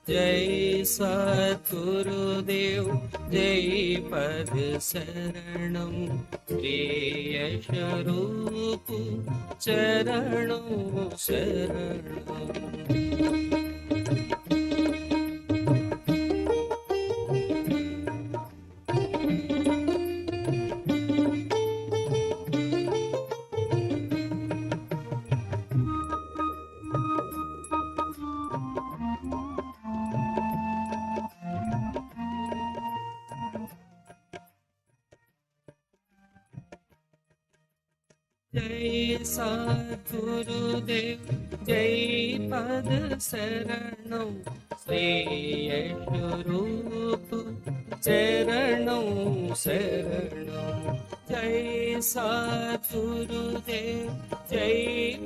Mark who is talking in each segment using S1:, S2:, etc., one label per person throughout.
S1: जय सद्गुरुदेव जय पद शरणं प्रिय स्वरूप चरणों शरणं। जय सद्गुरुदेव जय पद शरणं श्रेय स्वरूप चरणों शरणं। जय सद्गुरुदेव जय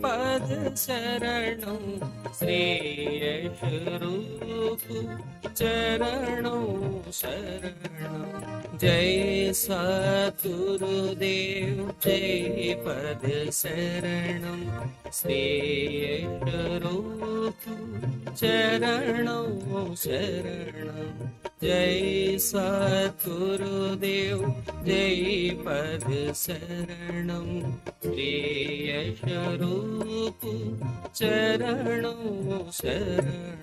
S1: पद शरणं श्रेय स्वरूप चरणों शरणं। जय सद्गुरुदेव जय पद शरणं श्रेय स्वरूप चरणों शरणं। जय सद्गुरुदेव जय पद शरणं श्रेय स्वरूप चरणों शरणं।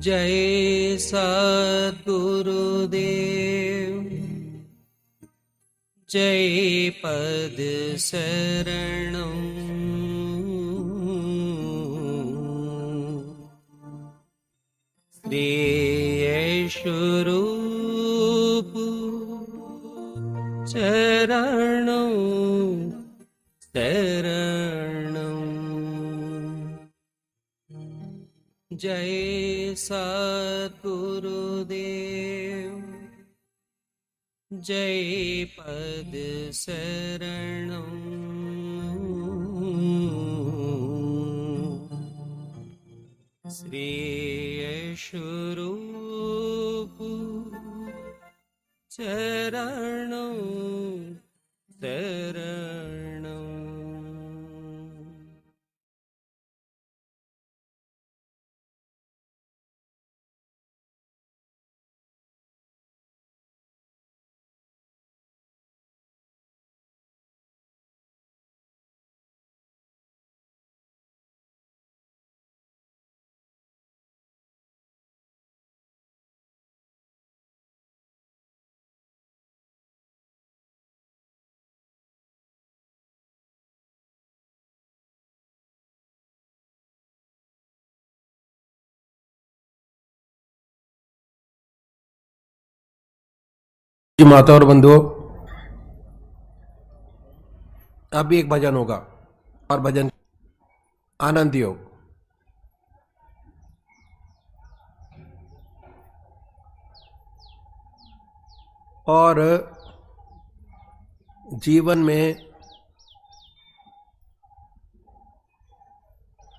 S1: जय सद्गुरुदेव जय पद शरणं श्रेय स्वरूप चरणों शरणं। जय सद्गुरुदेव जय पद शरणं श्रेय स्वरूप चरणों शरणं।
S2: जी माता और बंधुओं, अब भी एक भजन होगा और भजन आनंद योग। और जीवन में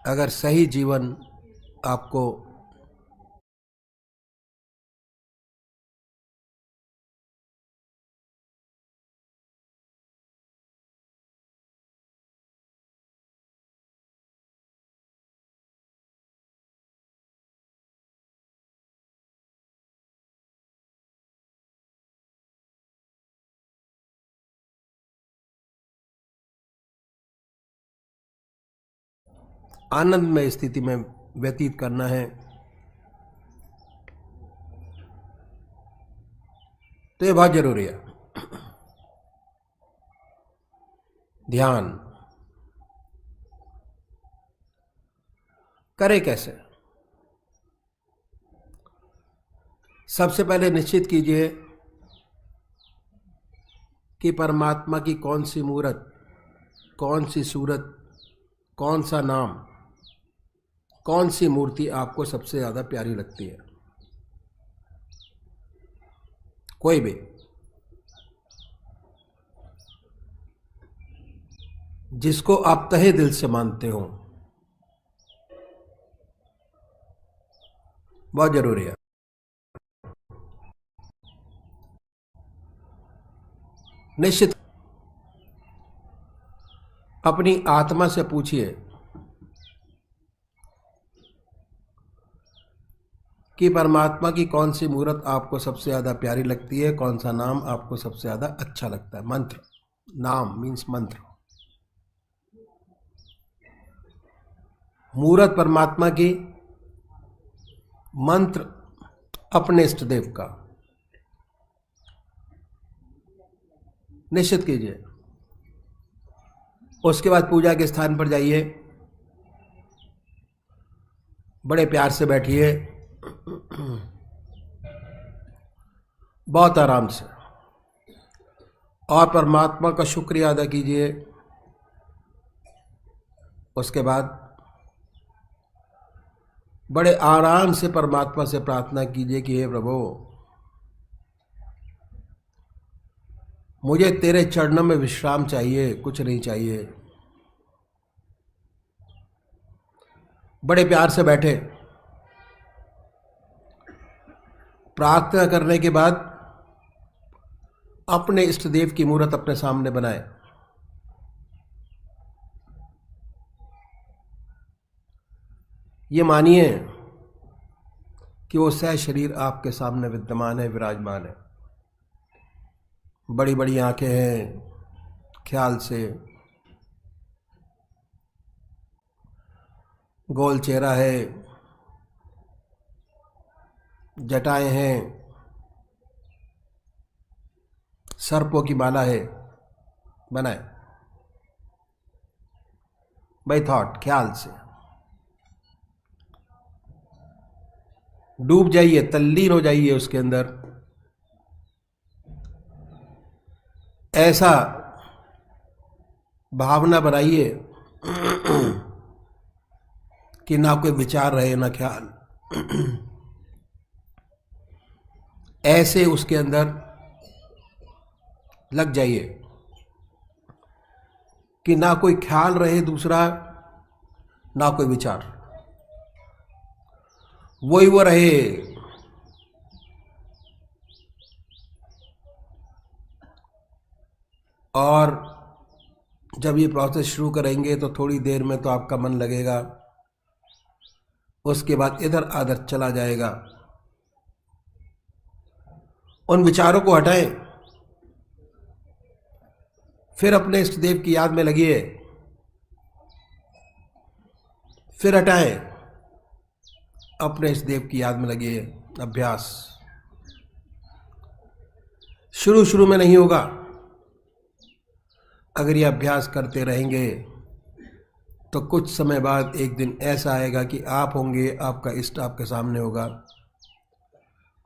S2: अगर सही जीवन आपको आनंदमय स्थिति में व्यतीत करना है, तो ये बहुत जरूरी है। ध्यान करें कैसे? सबसे पहले निश्चित कीजिए कि परमात्मा की कौन सी मूर्त, कौन सी सूरत, कौन सा नाम, कौन सी मूर्ति आपको सबसे ज़्यादा प्यारी लगती है। कोई भी, जिसको आप तहे दिल से मानते हो, बहुत जरूरी है। निश्चित अपनी आत्मा से पूछिए कि परमात्मा की कौन सी मूर्त आपको सबसे ज़्यादा प्यारी लगती है, कौन सा नाम आपको सबसे ज़्यादा अच्छा लगता है। मंत्र, नाम मीन्स मंत्र। मूर्त परमात्मा की, मंत्र अपने इष्ट देव का। निश्चित कीजिए। उसके बाद पूजा के स्थान पर जाइए, बड़े प्यार से बैठिए, बहुत आराम से, और परमात्मा का शुक्रिया अदा कीजिए। उसके बाद बड़े आराम से परमात्मा से प्रार्थना कीजिए कि हे प्रभु, मुझे तेरे चरणों में विश्राम चाहिए, कुछ नहीं चाहिए। बड़े प्यार से बैठे। प्रार्थना करने के बाद अपने इष्ट देव की मूर्त अपने सामने बनाए। ये मानिए कि वो सह शरीर आपके सामने विद्यमान है, विराजमान है। बड़ी बड़ी आंखें हैं, ख्याल से गोल चेहरा है, जटाएं हैं, सर्पों की माला है, बनाए बाय थॉट, ख्याल से डूब जाइए, तल्लीन हो जाइए उसके अंदर। ऐसा भावना बनाइए कि ना कोई विचार रहे, ना ख्याल। ऐसे उसके अंदर लग जाइए कि ना कोई ख्याल रहे दूसरा, ना कोई विचार, वही वो रहे। और जब ये प्रोसेस शुरू करेंगे तो थोड़ी देर में तो आपका मन लगेगा, उसके बाद इधर आधर चला जाएगा। उन विचारों को हटाएं, फिर अपने इष्ट देव की याद में लगिए, फिर हटाएं, अपने इष्ट देव की याद में लगिए। अभ्यास शुरू में नहीं होगा। अगर ये अभ्यास करते रहेंगे तो कुछ समय बाद एक दिन ऐसा आएगा कि आप होंगे, आपका इष्ट आपके सामने होगा,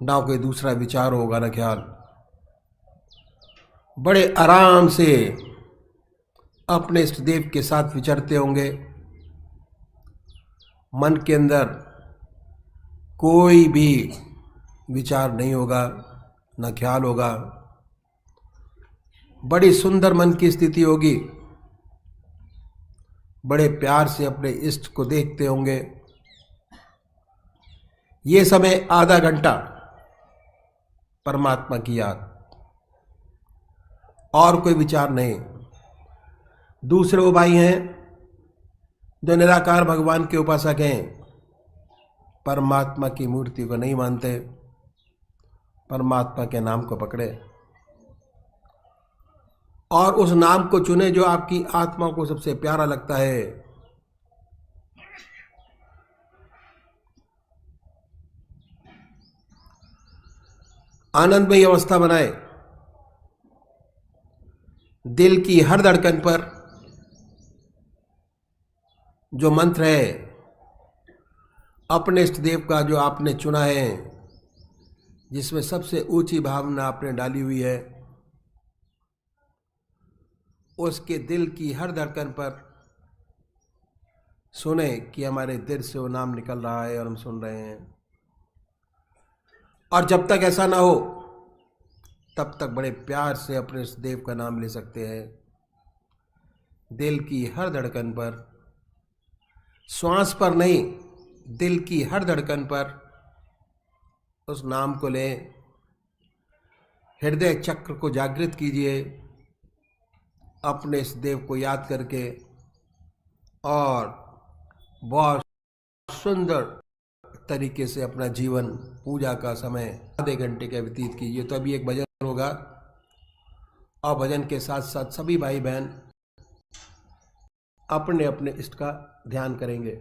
S2: ना कोई दूसरा विचार होगा, ना ख्याल। बड़े आराम से अपने इष्ट देव के साथ विचरते होंगे। मन के अंदर कोई भी विचार नहीं होगा, ना ख्याल होगा। बड़ी सुंदर मन की स्थिति होगी। बड़े प्यार से अपने इष्ट को देखते होंगे। ये समय आधा घंटा परमात्मा की याद, और कोई विचार नहीं। दूसरे वो भाई हैं जो निराकार भगवान के उपासक हैं, परमात्मा की मूर्ति को नहीं मानते, परमात्मा के नाम को पकड़े और उस नाम को चुने जो आपकी आत्मा को सबसे प्यारा लगता है। आनंदमयी अवस्था बनाए। दिल की हर धड़कन पर जो मंत्र है अपने इष्ट देव का जो आपने चुना है, जिसमें सबसे ऊंची भावना आपने डाली हुई है, उसके दिल की हर धड़कन पर सुने कि हमारे दिल से वो नाम निकल रहा है और हम सुन रहे हैं। और जब तक ऐसा ना हो तब तक बड़े प्यार से अपने इस देव का नाम ले सकते हैं। दिल की हर धड़कन पर, श्वास पर नहीं, दिल की हर धड़कन पर उस नाम को लें। हृदय चक्र को जागृत कीजिए अपने इस देव को याद करके, और बहुत सुंदर तरीके से अपना जीवन, पूजा का समय आधे घंटे का व्यतीत कीजिए। तो अभी एक भजन होगा और भजन के साथ साथ सभी भाई बहन अपने अपने इष्ट का ध्यान करेंगे।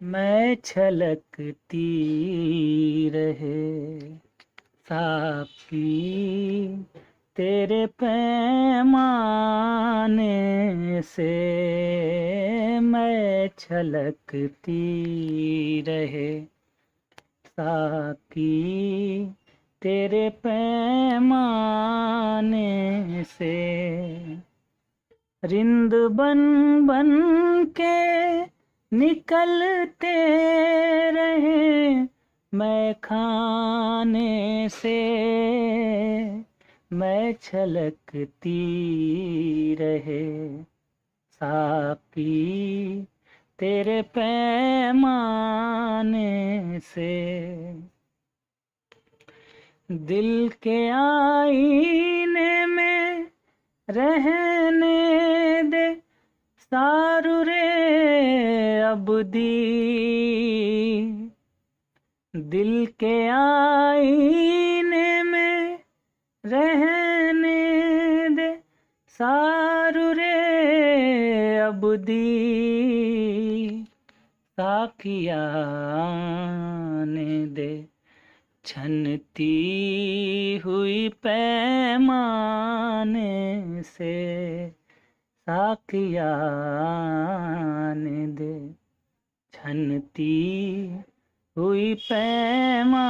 S3: मैं छलकती रहे साकी तेरे पैमाने से, मैं छलकती रहे साकी तेरे पैमाने से। रिंद बन बन के निकलते रहे मैं खाने से, मैं छलकती रहे साकी तेरे पैमाने से। दिल के आईने में रहने दे सारू रे अबदी, दिल के आईने में रहने दे सारू रे अबदी, साखिया आने दे छनती हुई पैमाने से, साखिया आने दे छनती हुई पैमाने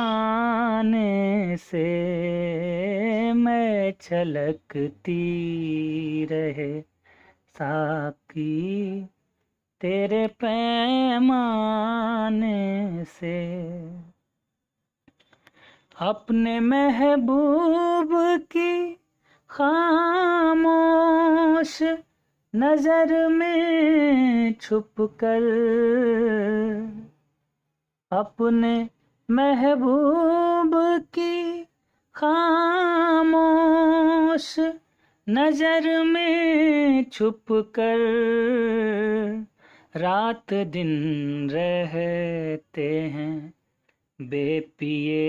S3: से, मैं छलकती रहे साकी तेरे पैमाने से। अपने महबूब की खामोश नजर में छुप कर, अपने महबूब की खामोश नजर में छुप कर, रात दिन रहते हैं बेपिए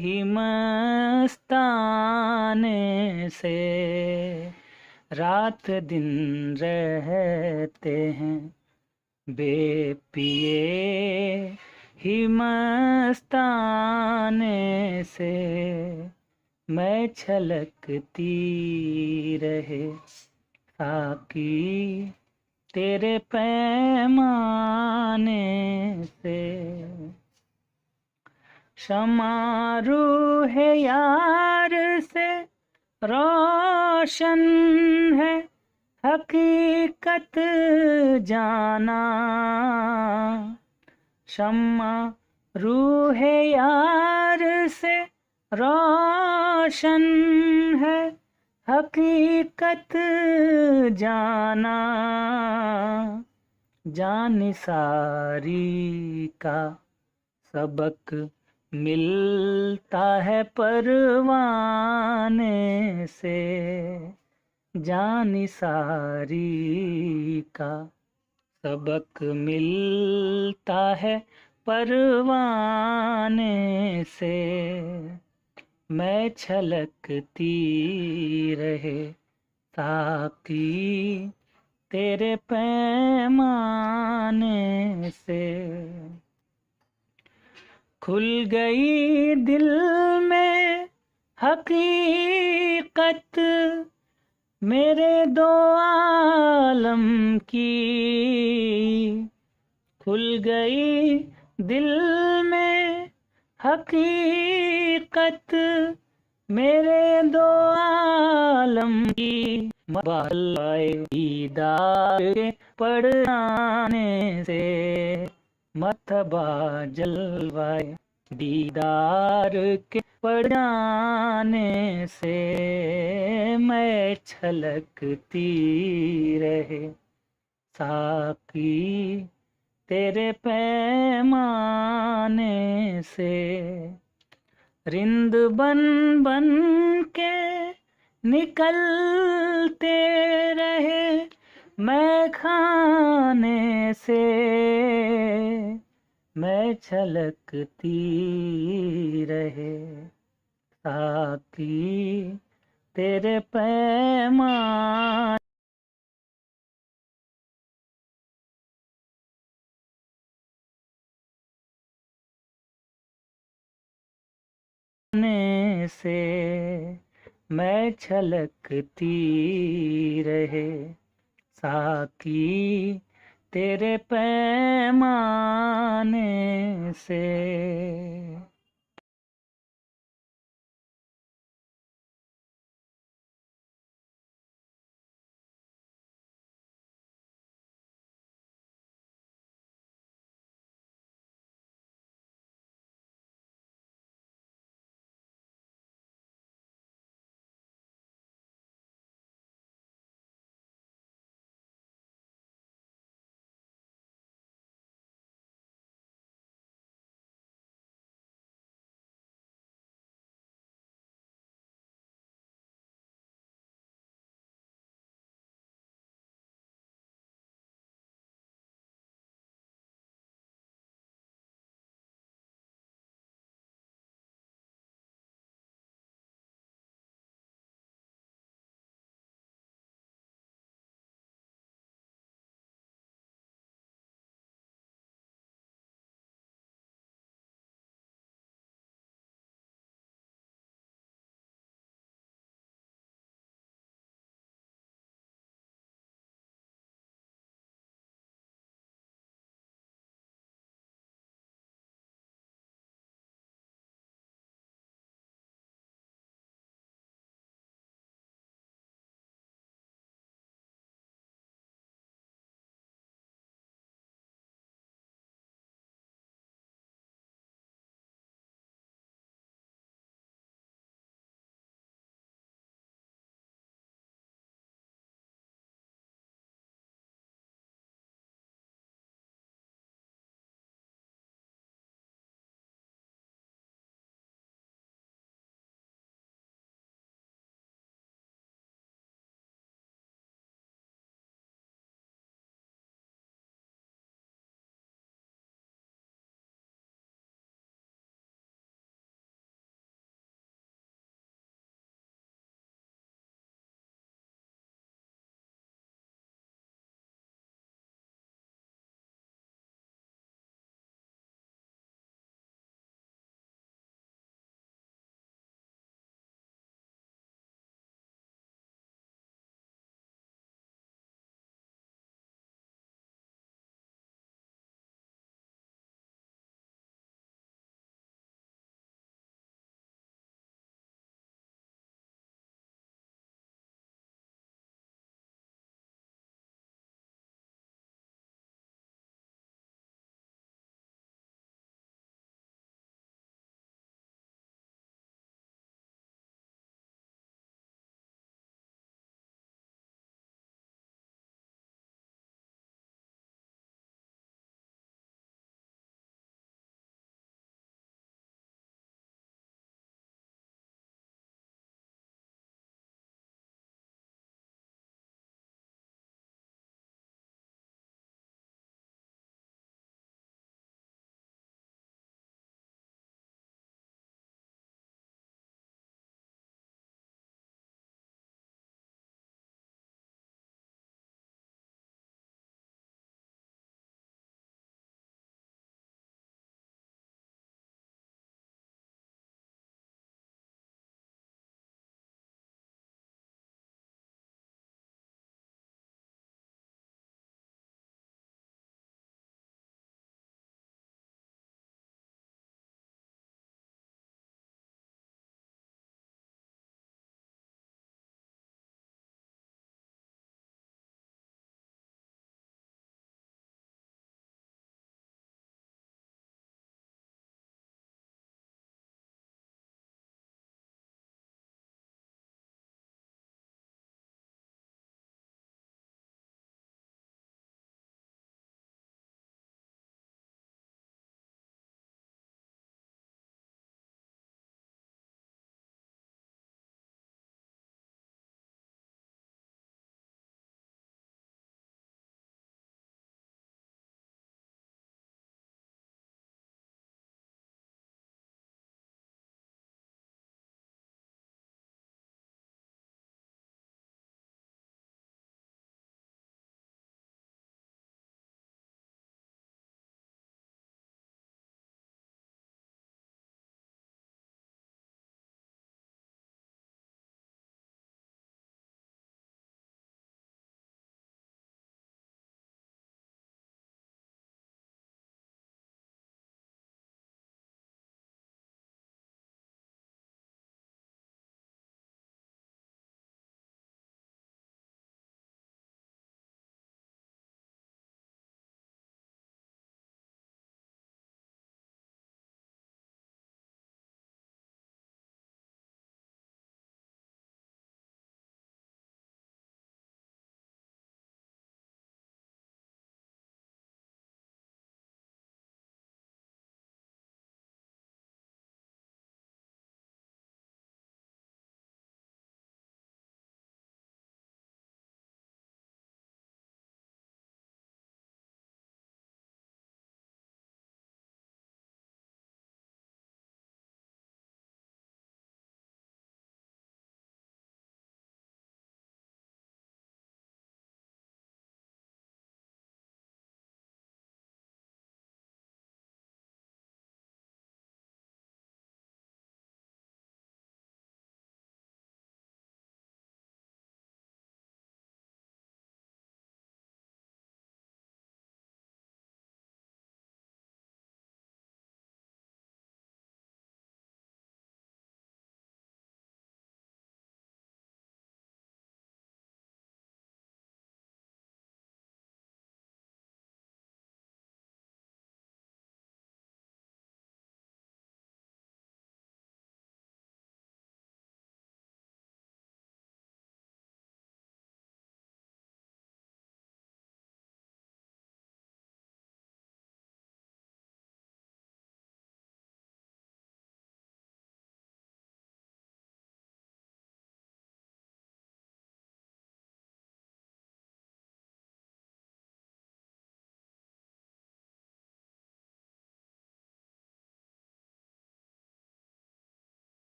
S3: ही मस्ताने से, रात दिन रहते हैं बेपिए ही मस्ताने से, मैं छलकती रहे साकी तेरे पैमाने से। समारू है यार से रोशन है हकीकत जाना, शम्मा रूह यार से रोशन है हकीकत जाना, जानिसारी का सबक मिलता है परवाने से, जानिसारी का सबक मिलता है परवाने से, मैं छलकती रहे ताकि तेरे पैमाने से। खुल गई दिल में हकीकत मेरे दो आलम की, खुल गई दिल में हकीकत मेरे दो आलम की, मबाए दीदार के पड़ाने से, मतबा जलवाए दीदार के पड़ाने से, मैं छलकती रहे साकी तेरे पैमाने से। रिंद बन बन के निकलते रहे मैं खाने से, मैं छलकती रहे साकी तेरे पैमाने से, मैं छलकती रहे साकी तेरे पैमाने से।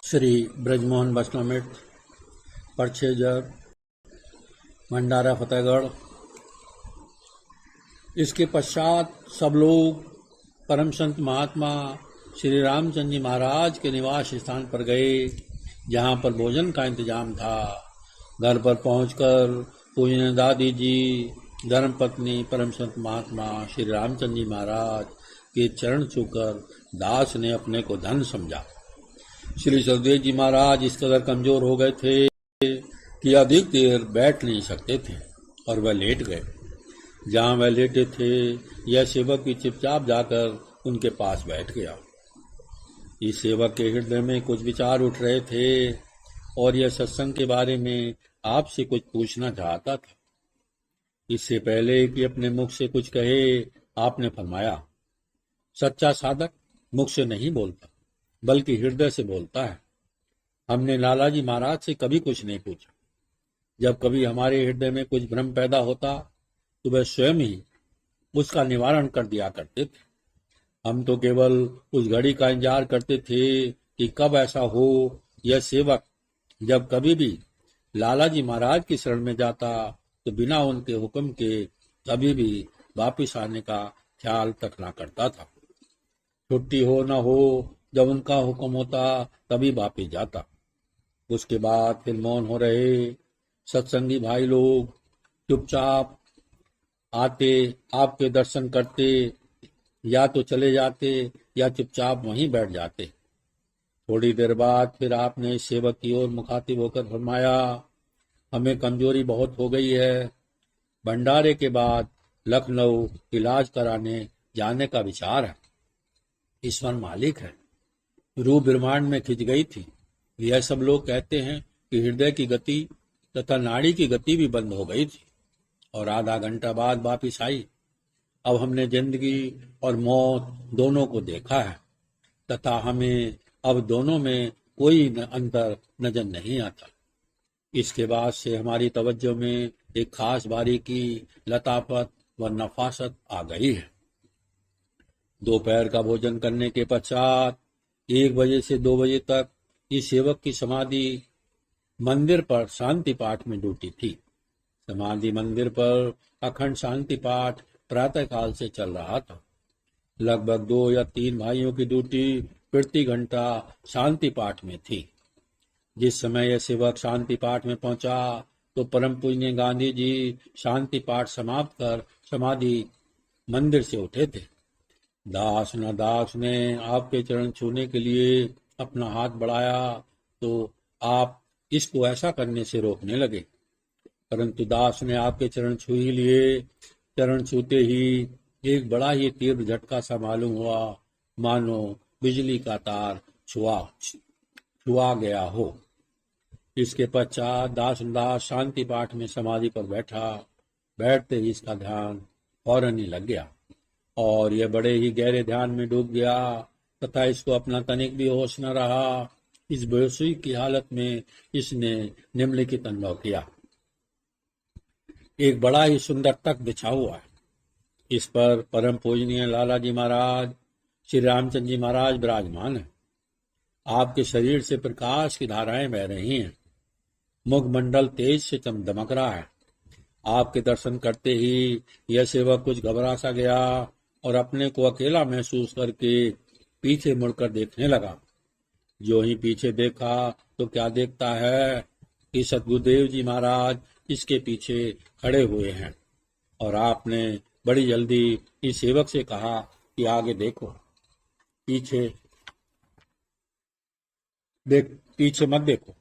S4: श्री ब्रजमोहन बसनामिट, परछेजर, भंडारा फतेहगढ़। इसके पश्चात सब लोग परम संत महात्मा श्री रामचंद्र जी महाराज के निवास स्थान पर गए, जहाँ पर भोजन का इंतजाम था। घर पर पहुंचकर पूजनीय दादी जी, धर्मपत्नी परम संत महात्मा श्री रामचंद्र जी महाराज के चरण छूकर दास ने अपने को धन समझा। श्री सदगुरुदेव जी महाराज इस कदर कमजोर हो गए थे कि अधिक देर बैठ नहीं सकते थे और वह लेट गए। जहाँ वह लेटे थे, यह सेवक भी चुपचाप जाकर उनके पास बैठ गया। इस सेवक के हृदय में कुछ विचार उठ रहे थे और यह सत्संग के बारे में आपसे कुछ पूछना चाहता था। इससे पहले कि अपने मुख से कुछ कहे, आपने फरमाया, सच्चा साधक मुख से नहीं बोलता बल्कि हृदय से बोलता है। हमने लाला जी महाराज से कभी कुछ नहीं पूछा। जब कभी हमारे हृदय में कुछ भ्रम पैदा होता तो वह स्वयं ही उसका निवारण कर दिया करते थे। हम तो केवल उस घड़ी का इंतजार करते थे कि कब ऐसा हो। यह सेवक जब कभी भी लाला जी महाराज की शरण में जाता तो बिना उनके हुक्म के कभी भी वापिस आने का ख्याल तक ना करता था। छुट्टी हो न हो, जब उनका हुक्म होता तभी वापिस जाता। उसके बाद फिर मौन हो रहे सत्संगी भाई लोग चुपचाप आते, आपके दर्शन करते, या तो चले जाते या चुपचाप वहीं बैठ जाते। थोड़ी देर बाद फिर आपने इस सेवक की ओर मुखातिब होकर फरमाया, हमें कमजोरी बहुत हो गई है। भंडारे के बाद लखनऊ इलाज कराने जाने का विचार है। ईश्वर मालिक है। रूह ब्रह्मांड में खिंच गई थी। यह सब लोग कहते हैं कि हृदय की गति तथा नाड़ी की गति भी बंद हो गई थी और आधा घंटा बाद वापिस आई। अब हमने जिंदगी और मौत दोनों को देखा है तथा हमें अब दोनों में कोई अंतर नजर नहीं आता। इसके बाद से हमारी तवज्जो में एक खास बारीकी, लताफत व नफासत आ गई है। दोपहर का भोजन करने के पश्चात 1 बजे से 2 बजे तक इस सेवक की समाधि मंदिर पर शांति पाठ में ड्यूटी थी। समाधि मंदिर पर अखंड शांति पाठ प्रातः काल से चल रहा था। लगभग 2 या 3 भाइयों की ड्यूटी प्रति घंटा शांति पाठ में थी। जिस समय यह सेवक शांति पाठ में पहुंचा तो परम पूजनीय गांधी जी शांति पाठ समाप्त कर समाधि मंदिर से उठे थे। दास ने आपके चरण छूने के लिए अपना हाथ बढ़ाया तो आप इसको ऐसा करने से रोकने लगे, परंतु दास ने आपके चरण छू ही लिए। चरण छूते ही एक बड़ा ही तीव्र झटका सा मालूम हुआ, मानो बिजली का तार छुआ गया हो। इसके पश्चात दास शांति पाठ में समाधि पर बैठा। बैठते ही इसका ध्यान फौरन ही लग गया और यह बड़े ही गहरे ध्यान में डूब गया तथा इसको अपना तनिक भी होश न रहा। इस बेहोशी की हालत में इसने निम्नलिखित अनुभव किया। एक बड़ा ही सुंदर तख्त बिछा हुआ है। इस पर परम पूजनीय लाला जी महाराज श्री रामचंद्र जी महाराज विराजमान है। आपके शरीर से प्रकाश की धाराएं बह रही हैं। मुखमंडल तेज से दमक रहा है। आपके दर्शन करते ही यह सेवक कुछ घबरा सा गया और अपने को अकेला महसूस करके पीछे मुड़कर देखने लगा। जो ही पीछे देखा तो क्या देखता है कि सदगुरुदेव जी महाराज इसके पीछे खड़े हुए हैं और आपने बड़ी जल्दी इस सेवक से कहा कि आगे देखो, पीछे मत देखो।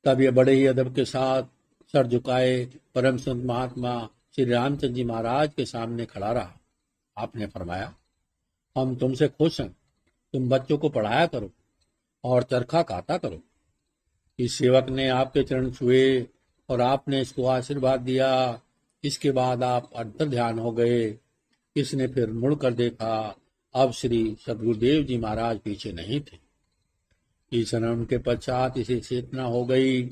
S4: तब यह बड़े ही अदब के साथ सर झुकाए परम संत महात्मा श्री रामचंद्र जी महाराज के सामने खड़ा रहा। आपने फरमाया, हम तुमसे खुश हैं। तुम बच्चों को पढ़ाया करो और चरखा काता करो। इस सेवक ने आपके चरण छुए और आपने इसको आशीर्वाद दिया। इसके बाद आप अंतर ध्यान हो गए। इसने फिर मुड़कर देखा। अब श्री सदगुरुदेव जी महाराज पीछे नहीं थे। इस क्षण के पश्चात इसे चेतना हो गई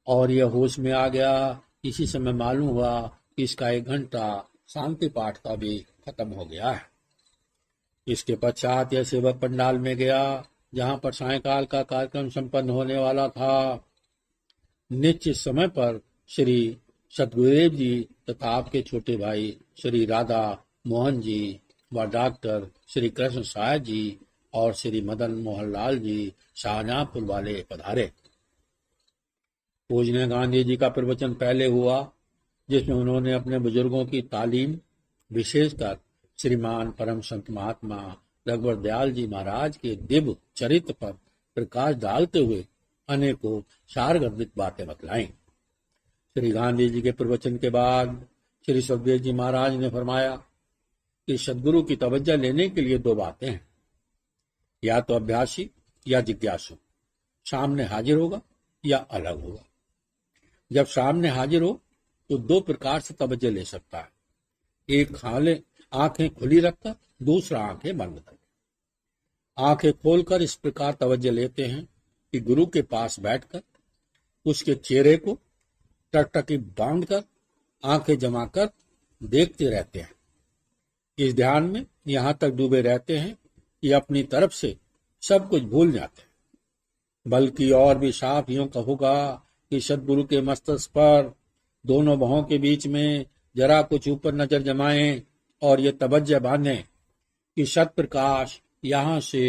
S4: और यह होश में आ गया। इसी समय मालूम हुआ कि इसका 1 घंटा शांति पाठ का भी खत्म हो गया है। इसके पश्चात यह सेवक पंडाल में गया जहाँ पर सायंकाल का कार्यक्रम संपन्न होने वाला था। निश्चित समय पर श्री सतगुरुदेव जी तथा आपके छोटे भाई श्री राधा मोहन जी व डॉक्टर श्री कृष्ण साय जी और श्री मदन मोहन लाल जी शाहजहांपुर वाले पधारे। पूजनीय गांधी जी का प्रवचन पहले हुआ, जिसमें उन्होंने अपने बुजुर्गों की तालीम, विशेषकर श्रीमान परम संत महात्मा रघुवर दयाल जी महाराज के दिव्य चरित्र पर प्रकाश डालते हुए अनेकों सारगर्भित बातें बतलाई। श्री गांधी जी के प्रवचन के बाद श्री सुखदेव जी महाराज ने फरमाया कि सदगुरु की तवज्जो लेने के लिए 2 बातें हैं, या तो अभ्यासी या जिज्ञासु सामने हाजिर होगा या अलग होगा। जब सामने हाजिर हो तो 2 प्रकार से तवज्जो ले सकता है, एक आंखें खुली रखकर, दूसरा आंखें बंद कर। आंखें खोलकर इस प्रकार तवज्जो लेते हैं कि गुरु के पास बैठकर उसके चेहरे को टकटकी बांधकर आंखें जमा कर देखते रहते हैं। इस ध्यान में यहां तक डूबे रहते हैं कि अपनी तरफ से सब कुछ भूल जाते हैं। बल्कि और भी साफ यूं कहूंगा कि सदगुरु के मस्तक पर दोनों बाहों के बीच में जरा कुछ ऊपर नजर जमाएं और ये तवज्जो बांधें कि सत प्रकाश यहाँ से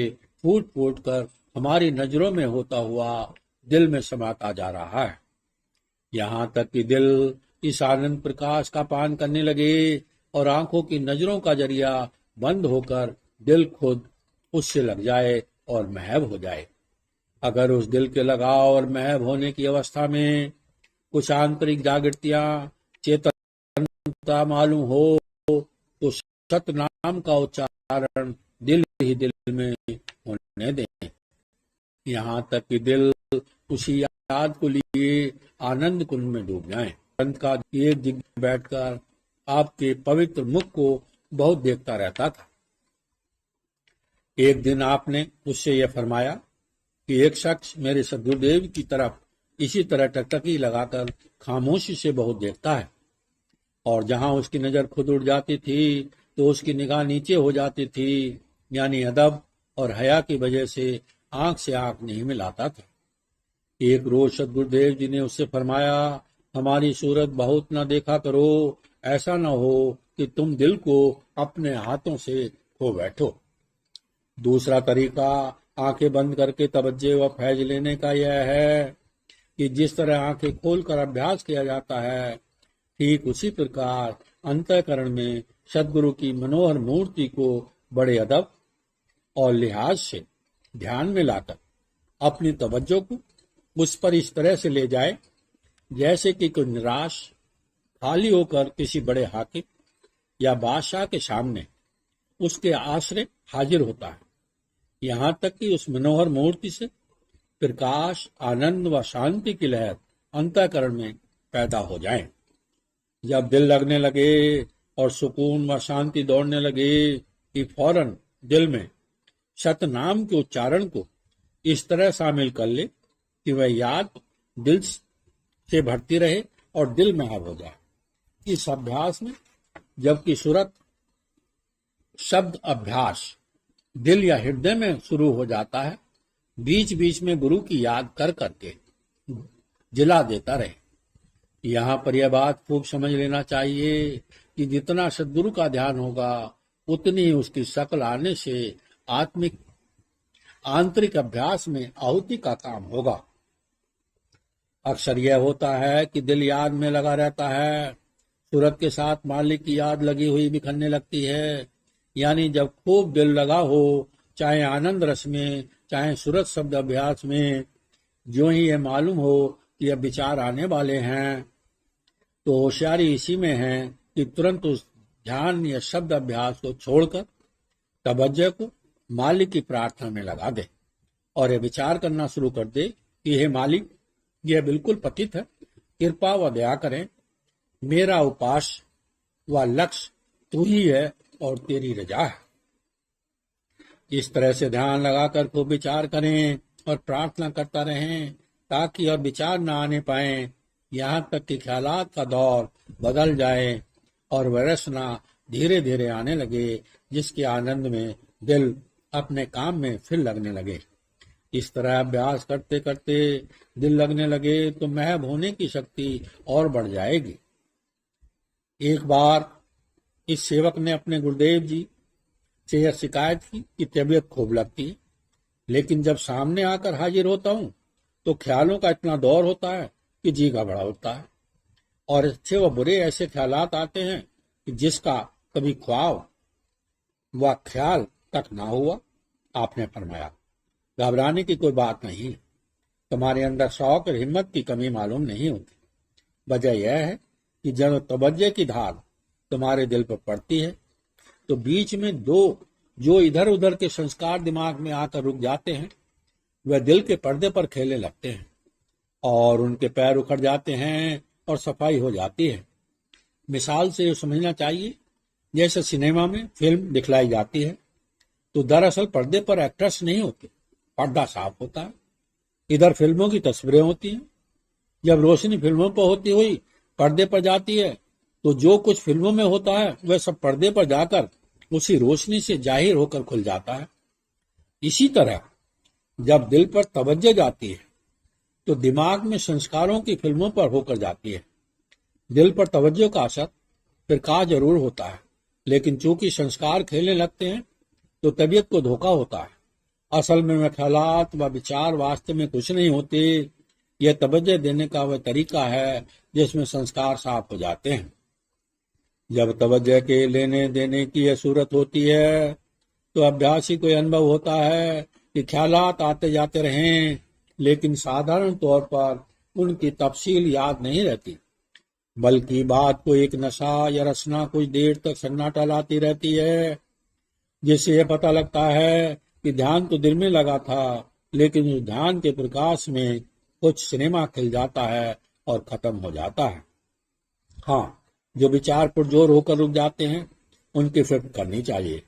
S4: फूट फूट कर हमारी नजरों में होता हुआ दिल में समाता जा रहा है। यहाँ तक कि दिल इस आनंद प्रकाश का पान करने लगे और आंखों की नजरों का जरिया बंद होकर दिल खुद उससे लग जाए और महब हो जाए। अगर उस दिल के लगाव और महब होने की अवस्था में कुछ आंतरिक जागृतियां, चेतनता मालूम हो तो सत नाम का उच्चारण दिल ही दिल में होने दें। यहाँ तक कि दिल उसी याद को लिए आनंद कुंड में डूब जाए। संत का एक जगह बैठकर आपके पवित्र मुख को बहुत देखता रहता था। एक दिन आपने उससे यह फरमाया कि एक शख्स मेरे सदगुरुदेव की तरफ इसी तरह टकटकी लगाकर खामोशी से बहुत देखता है, और जहां उसकी नजर खुद उड़ जाती थी तो उसकी निगाह नीचे हो जाती थी, यानी अदब और हया की वजह से आंख नहीं मिलाता था। एक रोज सदगुरुदेव जी ने उससे फरमाया, हमारी सूरत बहुत न देखा करो, ऐसा न हो कि तुम दिल को अपने हाथों से खो बैठो। दूसरा तरीका आंखें बंद करके तवज्जो व फैज लेने का यह है कि जिस तरह आंखें खोलकर अभ्यास किया जाता है, ठीक उसी प्रकार अंतःकरण में सदगुरु की मनोहर मूर्ति को बड़े अदब और लिहाज से ध्यान में लाकर अपनी तवज्जो को उस पर इस तरह से ले जाए जैसे कि कोई निराश खाली होकर किसी बड़े हाकिम या बादशाह के सामने उसके आश्रय हाजिर होता है। यहाँ तक कि उस मनोहर मूर्ति से प्रकाश, आनंद व शांति की लहर अंतःकरण में पैदा हो जाए। जब दिल लगने लगे और सुकून व शांति दौड़ने लगे कि फौरन दिल में सतनाम के उच्चारण को इस तरह शामिल कर ले कि वह याद दिल से भरती रहे और दिल महब हो जाए। इस अभ्यास में जबकि सूरत शब्द अभ्यास दिल या हृदय में शुरू हो जाता है, बीच बीच में गुरु की याद कर करके जिला देता रहे। यहाँ पर यह बात खूब समझ लेना चाहिए कि जितना सद्गुरु का ध्यान होगा उतनी ही उसकी शक्ल आने से आंतरिक अभ्यास में आहुति का काम होगा। अक्सर यह होता है कि दिल याद में लगा रहता है, सूरत के साथ मालिक की याद लगी हुई बिखरने लगती है। यानी जब खूब दिल लगा हो, चाहे आनंद रस में चाहे सूरत शब्द अभ्यास में, जो ही यह मालूम हो कि अब विचार आने वाले हैं, तो होशियारी इसी में है कि तुरंत उस ध्यान या शब्द अभ्यास को छोड़कर तवज्जो को मालिक की प्रार्थना में लगा दे और यह विचार करना शुरू कर दे कि हे मालिक, यह बिल्कुल पतित है, कृपा व दया करें, मेरा उपास व लक्ष्य तू ही है और तेरी रजा है। इस तरह से ध्यान लगाकर खूब विचार करें और प्रार्थना करता रहें ताकि अब विचार न आने पाए, यहाँ तक कि ख्यालात का दौर बदल जाए और वह रसना धीरे धीरे आने लगे, जिसके आनंद में दिल अपने काम में फिर लगने लगे। इस तरह अभ्यास करते करते दिल लगने लगे तो महब होने की शक्ति और बढ़ जाएगी। एक बार इस सेवक ने अपने गुरुदेव जी से यह शिकायत की कि तबीयत खूब लगती है, लेकिन जब सामने आकर हाजिर होता हूं तो ख्यालों का इतना दौर होता है कि जी घबरा उठता है और अच्छे व बुरे ऐसे ख्यालात आते हैं कि जिसका कभी ख्वाब व ख्याल तक ना हुआ। आपने फरमाया, घबराने की कोई बात नहीं, तुम्हारे अंदर शौक और हिम्मत की कमी मालूम नहीं होती। वजह यह है कि जब तवज्जो की धार तुम्हारे दिल पर पड़ती है तो बीच में दो जो इधर उधर के संस्कार दिमाग में आकर रुक जाते हैं वह दिल के पर्दे पर खेलने लगते हैं और उनके पैर उखड़ जाते हैं और सफाई हो जाती है। मिसाल से ये समझना चाहिए, जैसे सिनेमा में फिल्म दिखलाई जाती है तो दरअसल पर्दे पर एक्टर्स नहीं होते, पर्दा साफ होता है। इधर फिल्मों की तस्वीरें होती हैं। जब रोशनी फिल्मों पर होती हुई पर्दे पर जाती है तो जो कुछ फिल्मों में होता है वह सब पर्दे पर जाकर उसी रोशनी से जाहिर होकर खुल जाता है। इसी तरह जब दिल पर तवज्जो जाती है तो दिमाग में संस्कारों की फिल्मों पर होकर जाती है। दिल पर तवज्जो का असर फिर का जरूर होता है, लेकिन चूंकि संस्कार खेलने लगते हैं तो तबीयत को धोखा होता है। असल में वह ख्यालात व विचार वास्तव में कुछ नहीं होते। यह तवज्जो देने का वह तरीका है जिसमें संस्कार साफ हो जाते हैं। जब तवज्जो के लेने देने की यह सूरत होती है तो अभ्यासी को अनुभव होता है कि ख्यालात आते जाते रहें, लेकिन साधारण तौर पर उनकी तफसील याद नहीं रहती, बल्कि बात को एक नशा या रसना कुछ देर तक सन्नाटा लाती रहती है, जिससे यह पता लगता है कि ध्यान तो दिल में लगा था, लेकिन उस ध्यान के प्रकाश में कुछ सिनेमा खिल जाता है और खत्म हो जाता है। हाँ, जो विचार पुरजोर होकर रुक जाते हैं उनकी फिक्र करनी चाहिए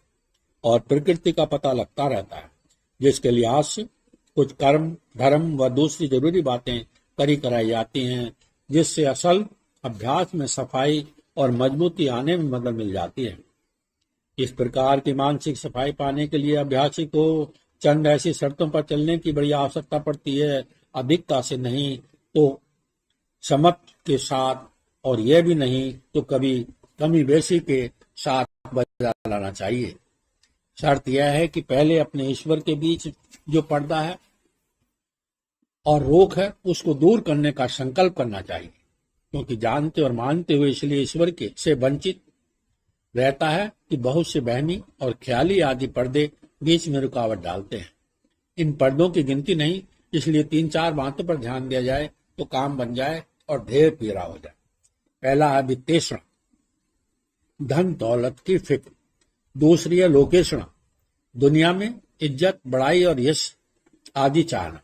S4: और प्रकृति का पता लगता रहता है, जिसके लिहाज से कुछ कर्म धर्म व दूसरी जरूरी बातें करी कराई जाती हैं, जिससे असल अभ्यास में सफाई और मजबूती आने में मदद मिल जाती है। इस प्रकार की मानसिक सफाई पाने के लिए अभ्यासी को चंद ऐसी शर्तों पर चलने की बड़ी आवश्यकता पड़ती है, अधिकता से नहीं तो समत के साथ, और यह भी नहीं तो कभी कमी बेशी के साथ बजा लाना चाहिए। शर्त यह है कि पहले अपने ईश्वर के बीच जो पर्दा है और रोक है उसको दूर करने का संकल्प करना चाहिए, क्योंकि जानते और मानते हुए इसलिए ईश्वर के से वंचित रहता है कि बहुत से बहमी और ख्याली आदि पर्दे बीच में रुकावट डालते हैं। इन पर्दों की गिनती नहीं, इसलिए 3-4 बातों पर ध्यान दिया जाए तो काम बन जाए और ढेर पीरा हो जाए। पहला है वित्तेषणा, धन दौलत की फिक्र। दूसरी है लोकेषणा, दुनिया में इज्जत बड़ाई और यश आदि चाहना।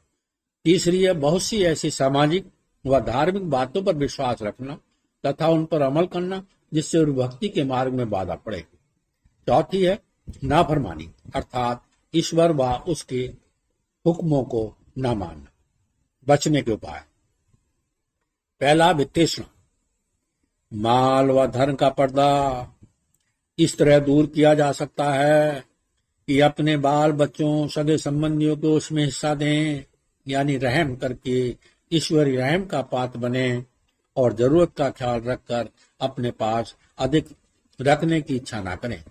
S4: तीसरी है बहुत सी ऐसी सामाजिक व धार्मिक बातों पर विश्वास रखना तथा उन पर अमल करना जिससे उस भक्ति के मार्ग में बाधा पड़े। चौथी है नाफरमानी, अर्थात ईश्वर व उसके हुक्मों को न मानना। बचने के उपाय। पहला वित्तेषणा, माल व धन का पर्दा इस तरह दूर किया जा सकता है कि अपने बाल बच्चों सगे संबंधियों को उसमें हिस्सा दें, यानी रहम करके ईश्वरी रहम का पात्र बने और जरूरत का ख्याल रखकर अपने पास अधिक रखने की इच्छा ना करें,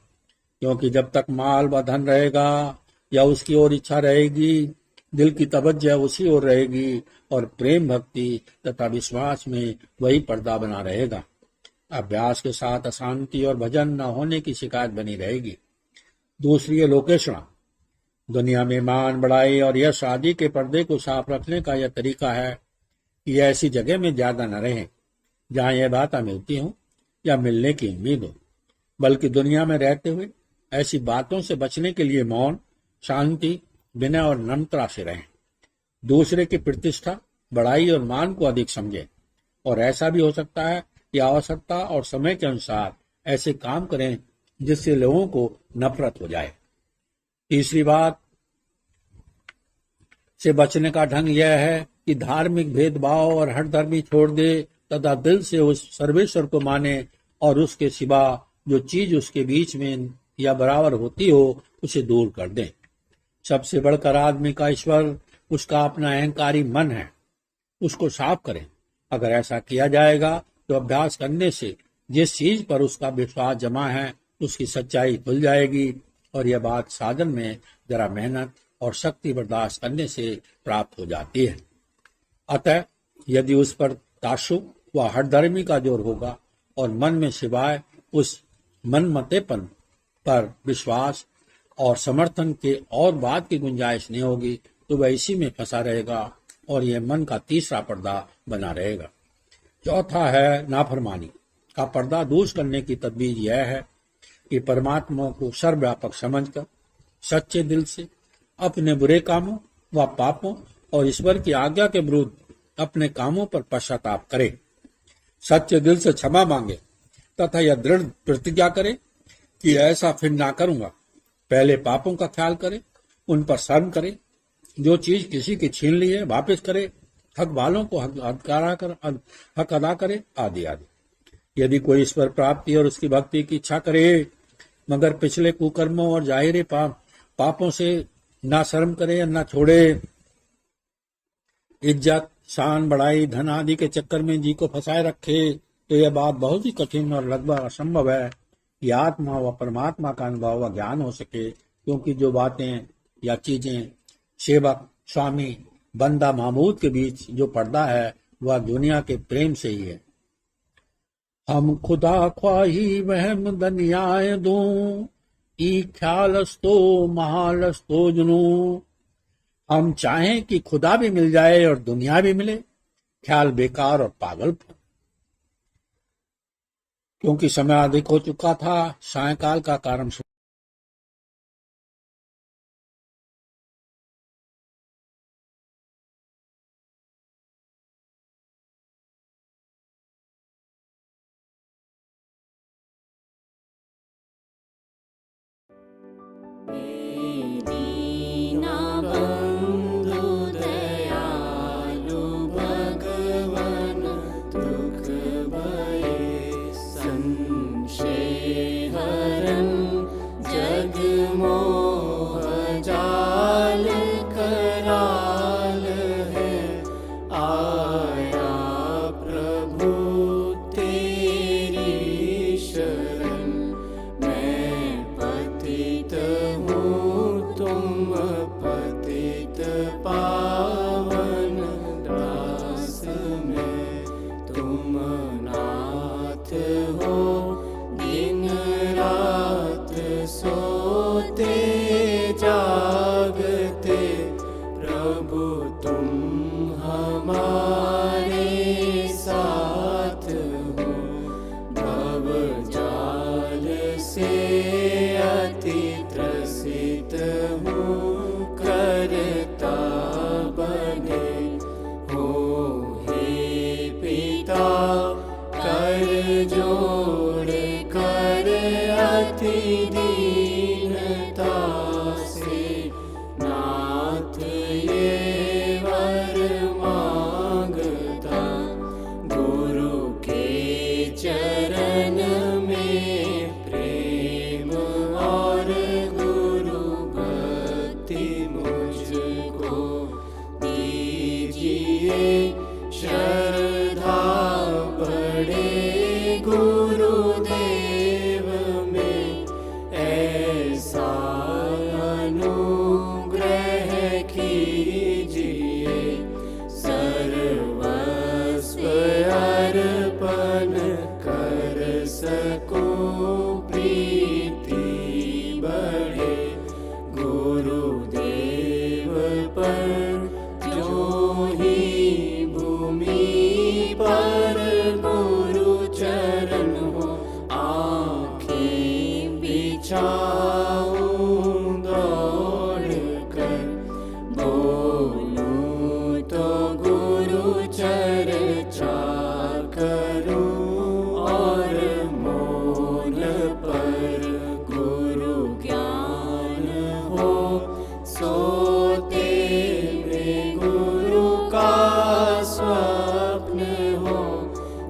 S4: क्योंकि जब तक माल व धन रहेगा या उसकी ओर इच्छा रहेगी, दिल की तवज्जो उसी ओर रहेगी और प्रेम भक्ति तथा विश्वास में वही पर्दा बना रहेगा। अभ्यास के साथ अशांति और भजन न होने की शिकायत बनी रहेगी। दूसरी है लोकेषणा, दुनिया में मान बढ़ाई और यश आदि के पर्दे को साफ रखने का यह तरीका है कि ऐसी जगह में ज्यादा न रहें जहां यह बातें मिलती हों या मिलने की उम्मीद हो, बल्कि दुनिया में रहते हुए ऐसी बातों से बचने के लिए मौन, शांति, विनय और नम्रता से रहें। दूसरे की प्रतिष्ठा, बड़ाई और मान को अधिक समझें, और ऐसा भी हो सकता है कि आवश्यकता और समय के अनुसार ऐसे काम करें जिससे लोगों को नफरत हो जाए। तीसरी बात से बचने का ढंग यह है कि धार्मिक भेदभाव और हठधर्मी छोड़ दे तथा दिल से उस सर्वेश्वर को माने और उसके सिवा जो चीज उसके बीच में या बराबर होती हो उसे दूर कर दें। सबसे बढ़कर आदमी का ईश्वर उसका अपना अहंकारी मन है, उसको साफ करें। अगर ऐसा किया जाएगा तो अभ्यास करने से जिस चीज पर उसका विश्वास जमा है उसकी सच्चाई खुल जाएगी, और यह बात साधन में जरा मेहनत और शक्ति बर्दाश्त करने से प्राप्त हो जाती है। अतः यदि उस पर ताशुब व हठधर्मी का जोर होगा और मन में सिवाय उस मनमतेपन पर विश्वास और समर्थन के और बात की गुंजाइश नहीं होगी, तो वह इसी में फंसा रहेगा और यह मन का तीसरा पर्दा बना रहेगा। चौथा है नाफरमानी का पर्दा दूर करने की तदबीर यह है कि परमात्मा को सर्वव्यापक समझकर सच्चे दिल से अपने बुरे कामों व पापों और ईश्वर की आज्ञा के विरुद्ध अपने कामों पर पश्चाताप करे, सच्चे दिल से क्षमा मांगे तथा यह दृढ़ प्रतिज्ञा करे कि ऐसा फिर ना करूंगा। पहले पापों का ख्याल करे, उन पर शर्म करे, जो चीज किसी की छीन ली है वापस करे, हक वालों को हक अदा करे, आदि आदि। यदि कोई ईश्वर प्राप्ति और उसकी भक्ति की इच्छा करे मगर पिछले कुकर्मों और जाहिर पापों से ना शर्म करे या ना छोड़े, इज्जत शान बढ़ाई धन आदि के चक्कर में जी को फंसाए रखे, तो यह बात बहुत ही कठिन और लगभग असंभव है कि आत्मा व परमात्मा का अनुभव व ज्ञान हो सके, क्योंकि जो बातें या चीजें सेवक स्वामी बंदा महमूद के बीच जो पर्दा है वह दुनिया के प्रेम से ही है। हम खुदा ख्वाही वहम दनियाए दूं, ई ख्यालस्तो महालस्तो जुनू। हम चाहें कि खुदा भी मिल जाए और दुनिया भी मिले, ख्याल बेकार और पागलपन। क्योंकि समय अधिक हो चुका था, सायंकाल का कारण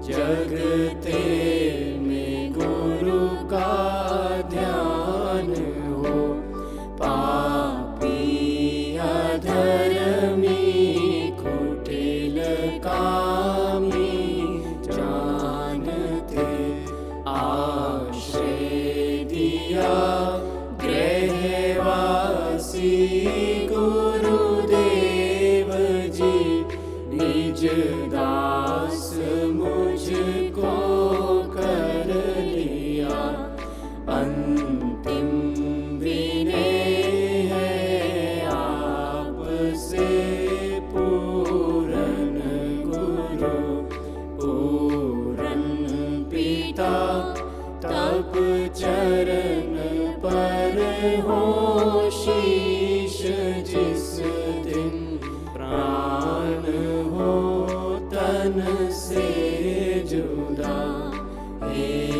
S5: जगते में गुरु का ध्यान पर हो शीश, जिस दिन प्राण हो तन से जुदा, हे